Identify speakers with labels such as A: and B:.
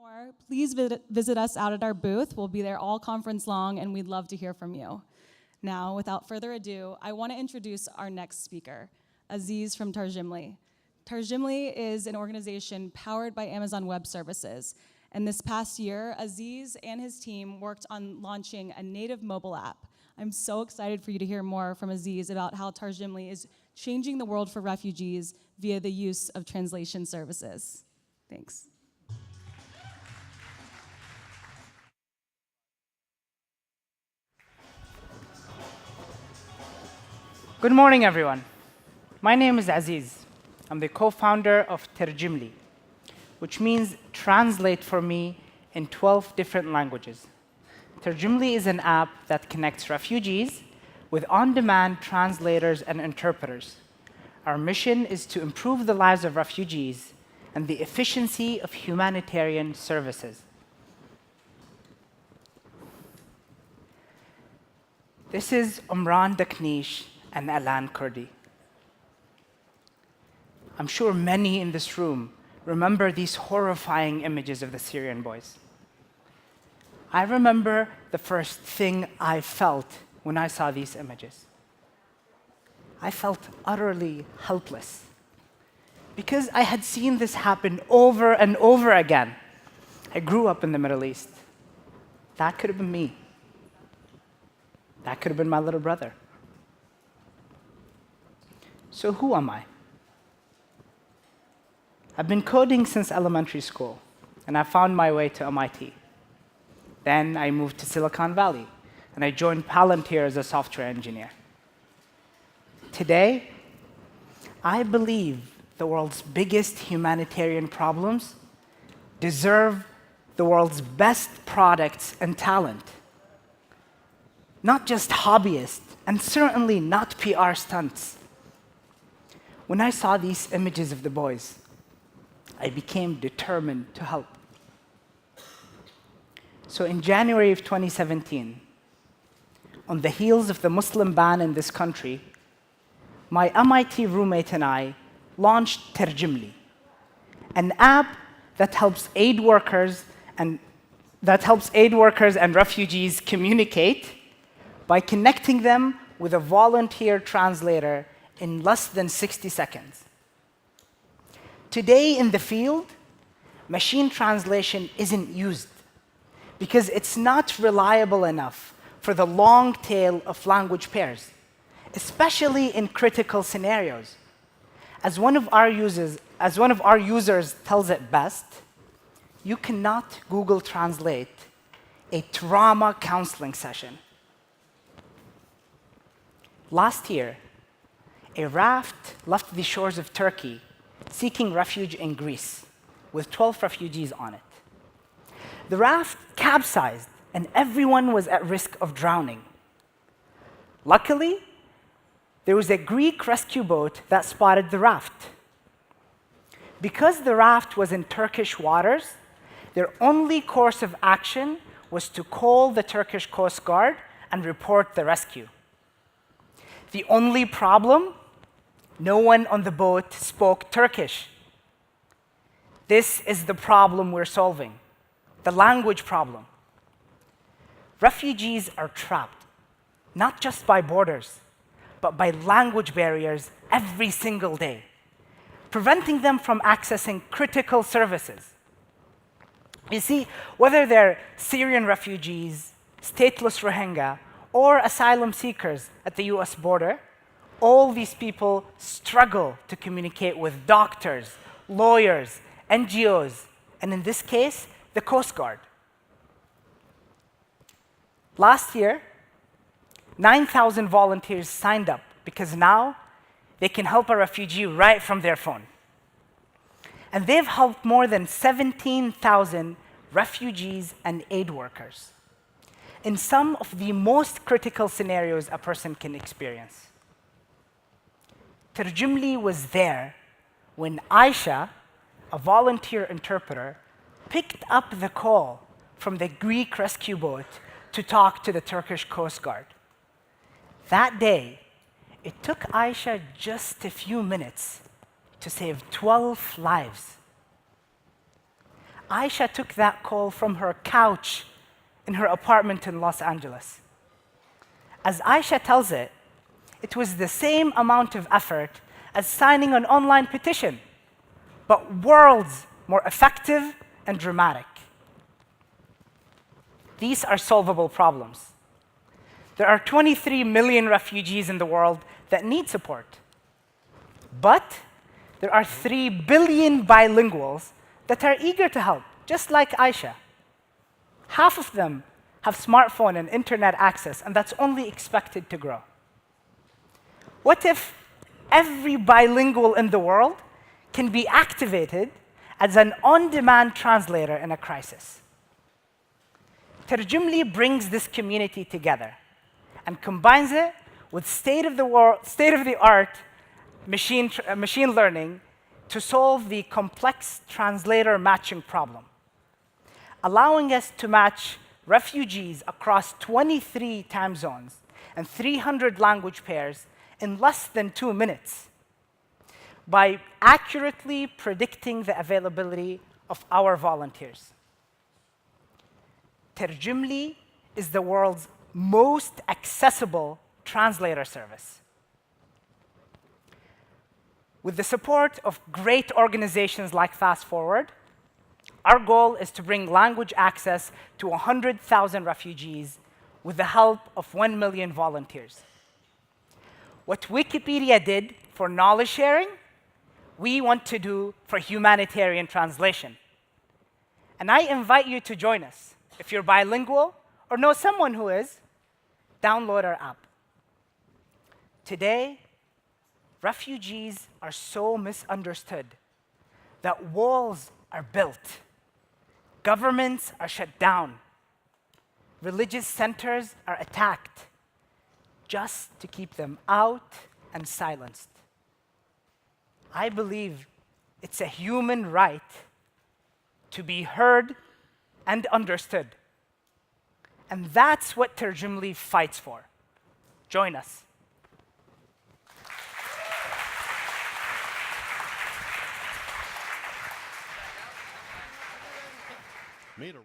A: more, please visit us out at our booth. We'll be there all conference long, and we'd love to hear from you. Now, without further ado, I want to introduce our next speaker, Aziz from Tarjimly. Tarjimly is an organization powered by Amazon Web Services. And this past year, Aziz and his team worked on launching a native mobile app. I'm so excited for you to hear more from Aziz about how Tarjimly is changing the world for refugees via the use of translation services. Thanks.
B: Good morning, everyone. My name is Aziz. I'm the co-founder of Tarjimly, which means translate for me in 12 different languages. Tarjimly is an app that connects refugees with on-demand translators and interpreters. Our mission is to improve the lives of refugees and the efficiency of humanitarian services. This is Umran Daknish and Alan Kurdi. I'm sure many in this room remember these horrifying images of the Syrian boys. I remember the first thing I felt when I saw these images. I felt utterly helpless because I had seen this happen over and over again. I grew up in the Middle East. That could have been me. That could have been my little brother. So who am I? I've been coding since elementary school, and I found my way to MIT. Then I moved to Silicon Valley, and I joined Palantir as a software engineer. Today, I believe the world's biggest humanitarian problems deserve the world's best products and talent. Not just hobbyists, and certainly not PR stunts. When I saw these images of the boys, I became determined to help. So in January of 2017, on the heels of the Muslim ban in this country, my MIT roommate and I launched Tarjimly, an app that helps aid workers and refugees communicate by connecting them with a volunteer translator in less than 60 seconds. Today in the field, machine translation isn't used because it's not reliable enough for the long tail of language pairs, especially in critical scenarios. As one of our users tells it best, you cannot Google Translate a trauma counseling session. Last year, a raft left the shores of Turkey seeking refuge in Greece with 12 refugees on it. The raft capsized and everyone was at risk of drowning. Luckily, there was a Greek rescue boat that spotted the raft. Because the raft was in Turkish waters, their only course of action was to call the Turkish Coast Guard and report the rescue. The only problem? No one on the boat spoke Turkish. This is the problem we're solving, the language problem. Refugees are trapped, not just by borders, but by language barriers every single day, preventing them from accessing critical services. You see, whether they're Syrian refugees, stateless Rohingya, or asylum seekers at the US border, all these people struggle to communicate with doctors, lawyers, NGOs, and in this case, the Coast Guard. Last year, 9,000 volunteers signed up because now they can help a refugee right from their phone. And they've helped more than 17,000 refugees and aid workers in some of the most critical scenarios a person can experience. Tarjimly was there when Aisha, a volunteer interpreter, picked up the call from the Greek rescue boat to talk to the Turkish Coast Guard. That day, it took Aisha just a few minutes to save 12 lives. Aisha took that call from her couch in her apartment in Los Angeles. As Aisha tells it, it was the same amount of effort as signing an online petition, but worlds more effective and dramatic. These are solvable problems. There are 23 million refugees in the world that need support. But there are 3 billion bilinguals that are eager to help, just like Aisha. Half of them have smartphone and internet access, and that's only expected to grow. What if every bilingual in the world can be activated as an on-demand translator in a crisis? Tarjimly brings this community together and combines it with state-of-the-art machine learning to solve the complex translator matching problem, allowing us to match refugees across 23 time zones and 300 language pairs in less than 2 minutes by accurately predicting the availability of our volunteers. Tarjimly is the world's most accessible translator service. With the support of great organizations like Fast Forward, our goal is to bring language access to 100,000 refugees with the help of 1 million volunteers. What Wikipedia did for knowledge sharing, we want to do for humanitarian translation. And I invite you to join us. If you're bilingual or know someone who is, download our app. Today, refugees are so misunderstood that walls are built, governments are shut down, religious centers are attacked, just to keep them out and silenced. I believe it's a human right to be heard and understood. And that's what Tarjimly fights for. Join us.
C: Made a